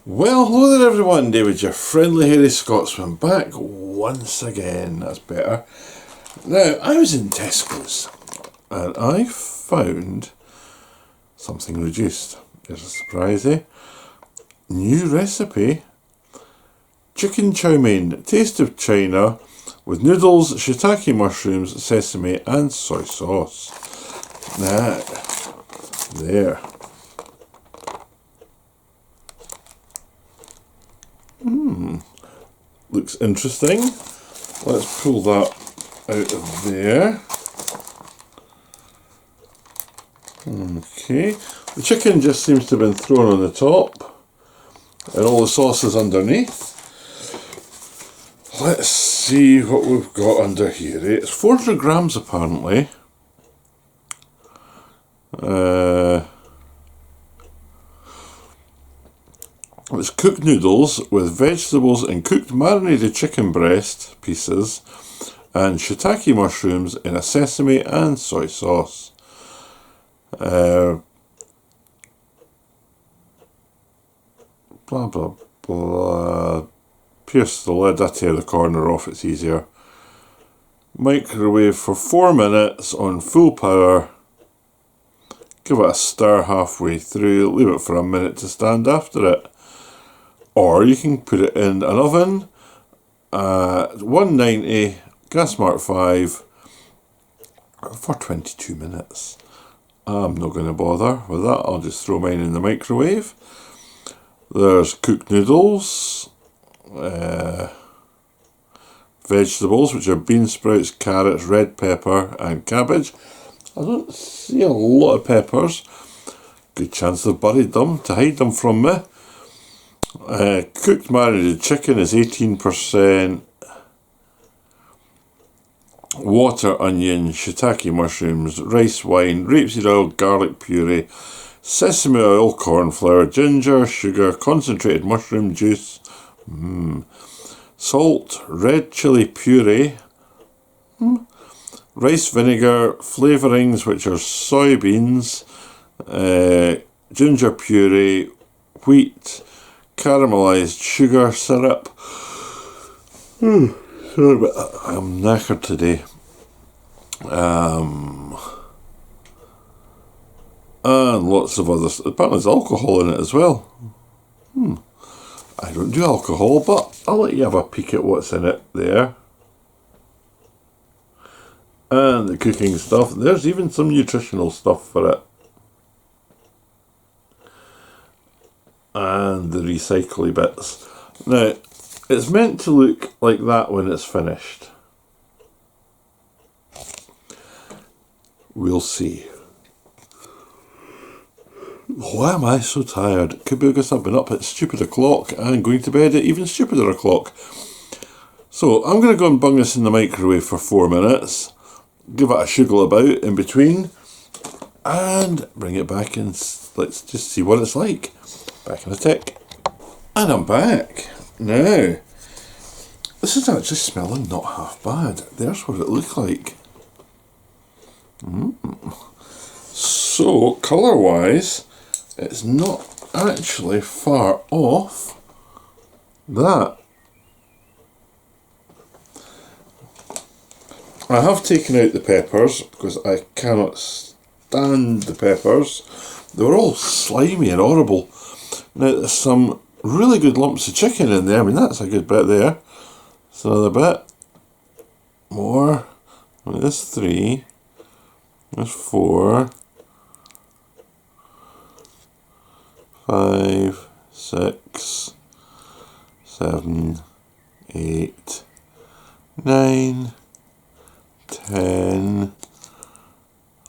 Well, hello there everyone, David, your friendly hairy Scotsman, back once again. That's better. Now, I was in Tesco's and I found something reduced. There's a surprise, eh? New recipe. Chicken chow mein, taste of China, with noodles, shiitake mushrooms, sesame and soy sauce. Now, there. Looks interesting. Let's pull that out of there. Okay, the chicken just seems to have been thrown on the top and all the sauce is underneath. Let's see what we've got under here. It's 400 grams apparently. It's cooked noodles with vegetables and cooked marinated chicken breast pieces and shiitake mushrooms in a sesame and soy sauce. Blah blah blah. Pierce the lid, I tear the corner off, it's easier. Microwave for 4 minutes on full power. Give it a stir halfway through, leave it for a minute to stand after it. Or you can put it in an oven at 190, gas mark 5, for 22 minutes. I'm not going to bother with that, I'll just throw mine in the microwave. There's cooked noodles, vegetables, which are bean sprouts, carrots, red pepper and cabbage. I don't see a lot of peppers. Good chance they've buried them to hide them from me. Cooked marinated chicken is 18%. Water, onion, shiitake mushrooms, rice wine, rapeseed oil, garlic puree, sesame oil, corn flour, ginger, sugar, concentrated mushroom juice, salt, red chili puree, rice vinegar, flavourings which are soybeans, ginger puree, wheat, caramelised sugar syrup. Sorry, but I'm knackered today. And lots of other stuff. Apparently there's alcohol in it as well. I don't do alcohol, but I'll let you have a peek at what's in it there. And the cooking stuff. There's even some nutritional stuff for it. And the recycly bits. Now, it's meant to look like that when it's finished. We'll see. Why am I so tired? Could be because I've been up at stupid o'clock and going to bed at even stupider o'clock. So I'm going to go and bung this in the microwave for 4 minutes. Give it a shuggle about in between. And bring it back and let's just see what it's like. Back in a tick. And I'm back. Now, this is actually smelling not half bad. There's what it looked like. So, colour-wise, it's not actually far off that. I have taken out the peppers because I cannot stand the peppers. They were all slimy and horrible. Now, there's some really good lumps of chicken in there. I mean, that's a good bit there. It's another bit. More. There's 3. There's 4. 5, 6, 7, 8, 9, 10,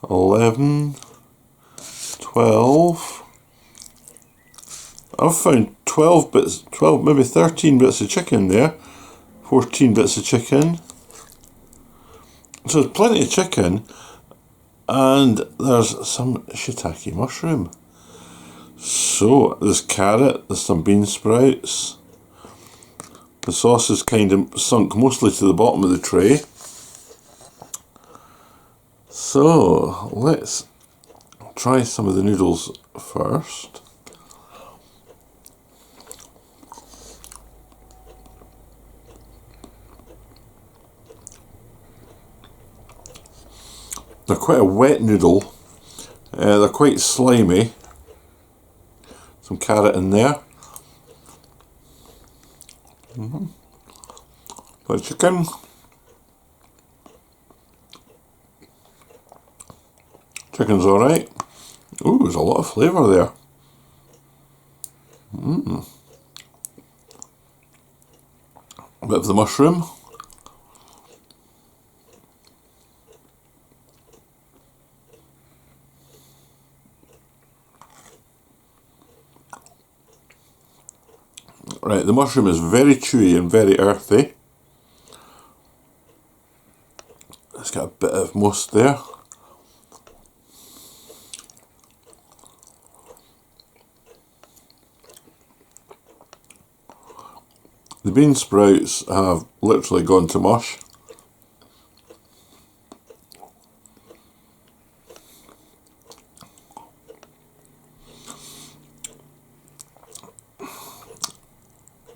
11, 12. I've found 12 bits, 12, maybe 13 bits of chicken there. 14 bits of chicken. So there's plenty of chicken. And there's some shiitake mushroom. So there's carrot, there's some bean sprouts. The sauce is kind of sunk mostly to the bottom of the tray. So let's try some of the noodles first. They're quite a wet noodle. They're quite slimy. Some carrot in there. The chicken. Chicken's alright. Ooh, there's a lot of flavour there. A bit of the mushroom. Right, the mushroom is very chewy and very earthy. It's got a bit of mousse there. The bean sprouts have literally gone to mush.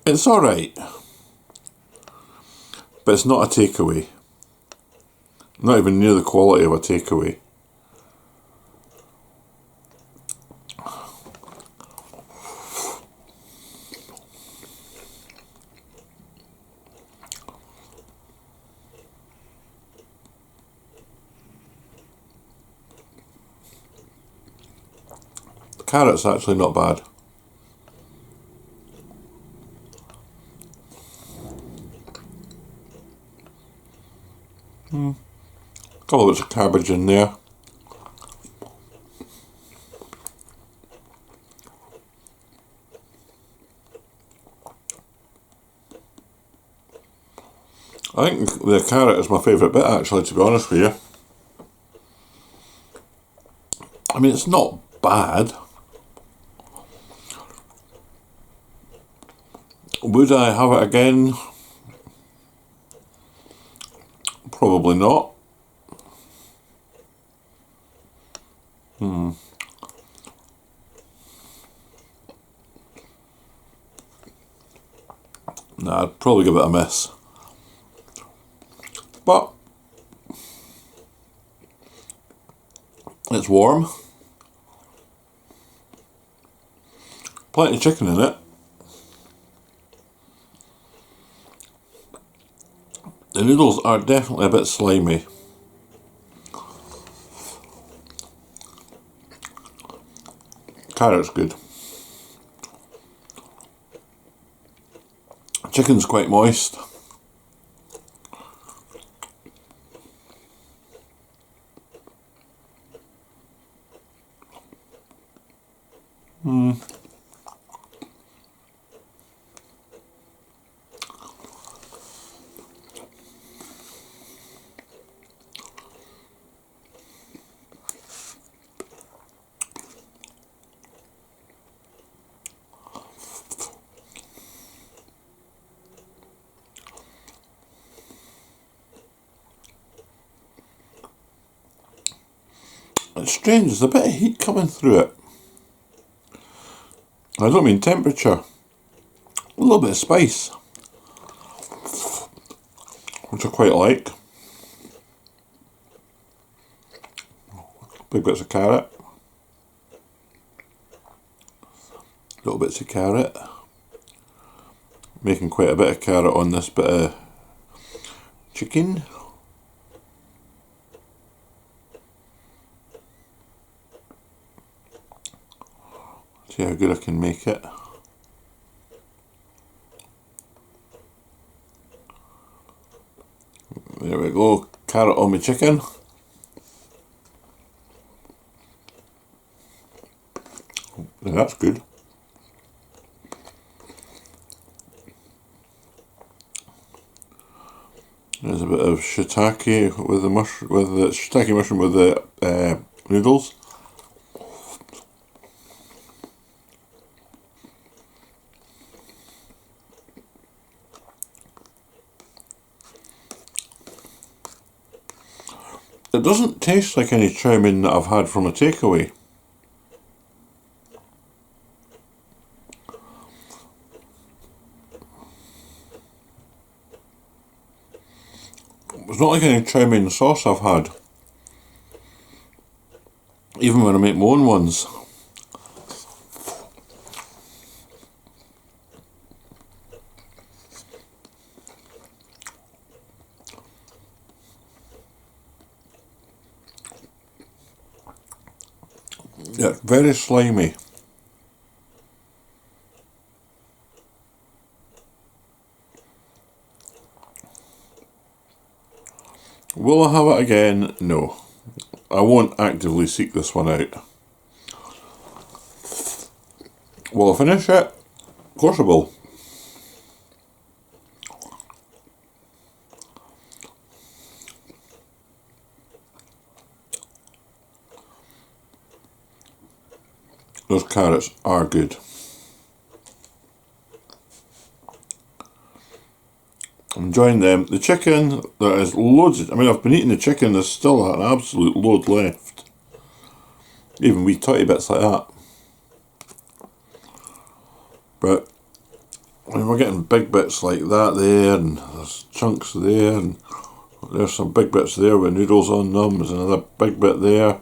It's alright, but it's not a takeaway. Not even near the quality of a takeaway. The carrot's actually not bad. A couple of bits of cabbage in there. I think the carrot is my favourite bit actually, to be honest with you. I mean, it's not bad. Would I have it again? Probably not. Nah, I'd probably give it a miss. But it's warm. Plenty of chicken in it. The noodles are definitely a bit slimy. Carrot's good. Chicken's quite moist. It's strange, there's a bit of heat coming through it. I don't mean temperature. A little bit of spice, which I quite like. Big bits of carrot. Little bits of carrot. Making quite a bit of carrot on this bit of chicken. See how good I can make it. There we go, carrot on my chicken. Yeah, that's good. There's a bit of shiitake with the shiitake mushroom with the noodles. It doesn't taste like any chow mein that I've had from a takeaway. It's not like any chow mein sauce I've had. even when I make my own ones. Yeah, very slimy. Will I have it again? No. I won't actively seek this one out. Will I finish it? Of course I will. Those carrots are good. I'm enjoying them. The chicken, there is loads of, I mean, I've been eating the chicken, there's still an absolute load left. Even wee tiny bits like that. But I mean, we're getting big bits like that there, and there's chunks there, and there's some big bits there with noodles on them. There's another big bit there.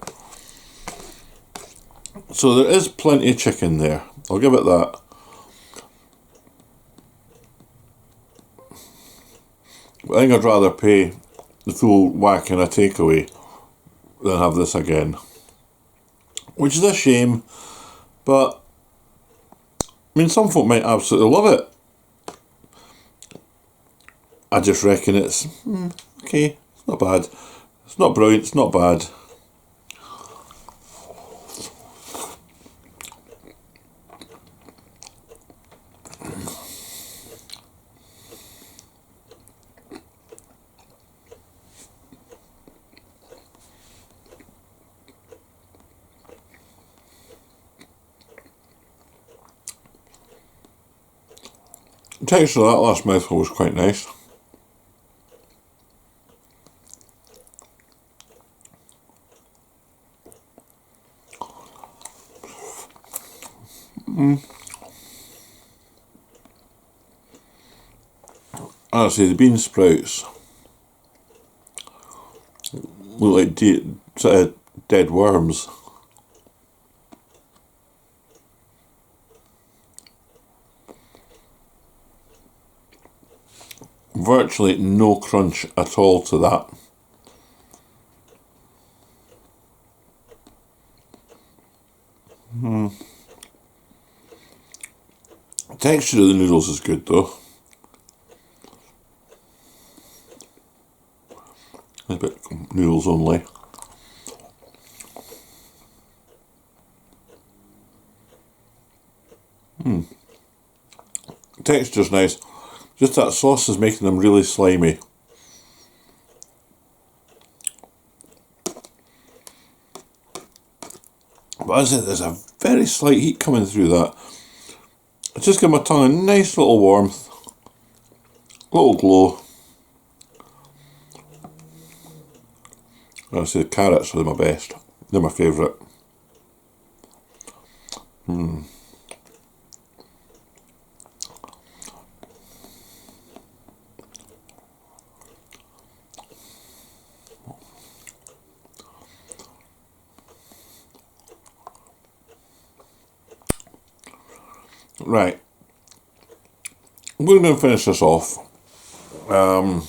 So there is plenty of chicken there. I'll give it that. But I think I'd rather pay the full whack in a takeaway than have this again. Which is a shame, but I mean, some folk might absolutely love it. I just reckon it's okay, it's not bad. It's not brilliant, it's not bad. The texture of that last mouthful was quite nice. Honestly, the bean sprouts look like sort of dead worms. Virtually no crunch at all to that. The texture of the noodles is good though. A bit noodles only. The texture's nice. Just that sauce is making them really slimy. But as I said, there's a very slight heat coming through that. It's just give my tongue a nice little warmth, little glow. I say the carrots are my best. They're my favourite. Right. We're going to finish this off. I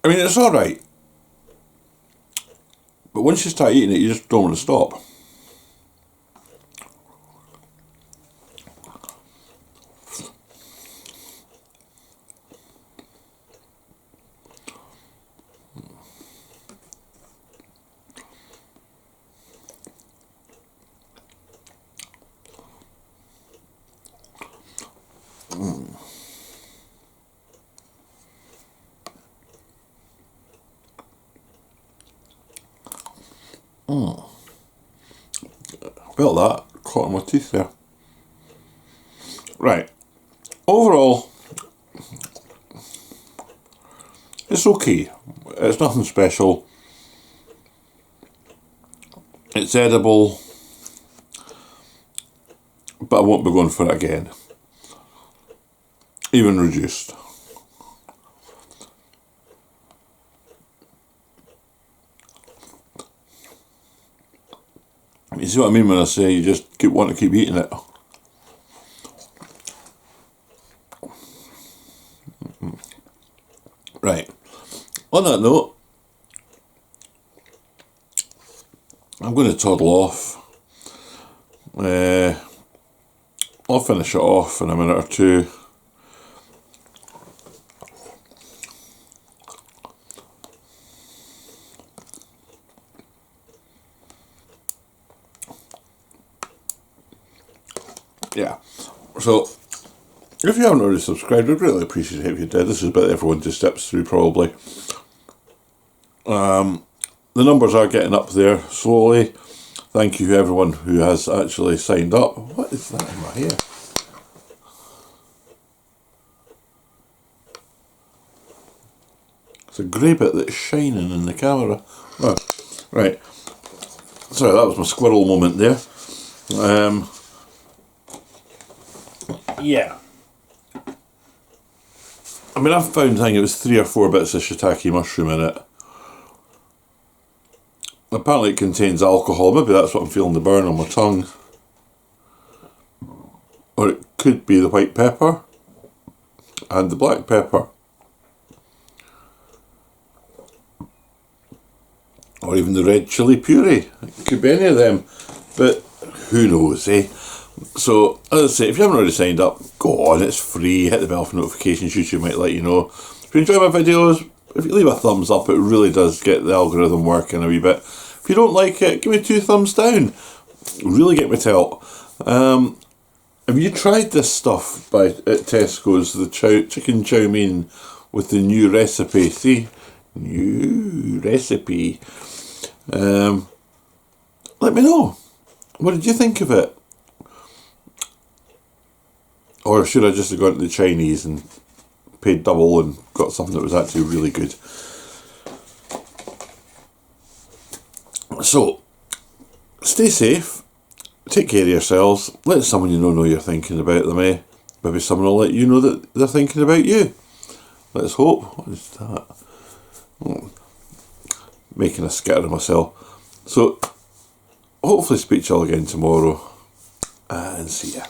mean, it's alright. But once you start eating it, you just don't want to stop. Felt that caught in my teeth there. Right. Overall, it's okay. It's nothing special. It's edible, but I won't be going for it again. even reduced. You see what I mean when I say you just want to keep eating it? Right. On that note, I'm going to toddle off. I'll finish it off in a minute or two. Yeah. So, if you haven't already subscribed, I'd greatly appreciate it if you did. This is a bit everyone just steps through probably. The numbers are getting up there slowly. Thank you to everyone who has actually signed up. What is that in my hair? It's a grey bit that's shining in the camera. Oh, right. Sorry, that was my squirrel moment there. Yeah. I mean, I've found, I think it was 3 or 4 bits of shiitake mushroom in it. Apparently it contains alcohol. Maybe that's what I'm feeling the burn on my tongue. Or it could be the white pepper and the black pepper. Or even the red chilli puree. It could be any of them. But who knows, eh? So, as I say, if you haven't already signed up, go on, it's free. Hit the bell for notifications. YouTube might let you know. If you enjoy my videos, if you leave a thumbs up, it really does get the algorithm working a wee bit. If you don't like it, give me 2 thumbs down. Really get me to help. Have you tried this stuff at Tesco's, the chicken chow mein with the new recipe? See? New recipe. Let me know. What did you think of it? Or should I just have gone to the Chinese and paid double and got something that was actually really good? So, stay safe, take care of yourselves, let someone you know you're thinking about them, eh? Maybe someone will let you know that they're thinking about you. Let's hope. What is that? Oh, making a skitter of myself. So, hopefully speak to you all again tomorrow, and see ya.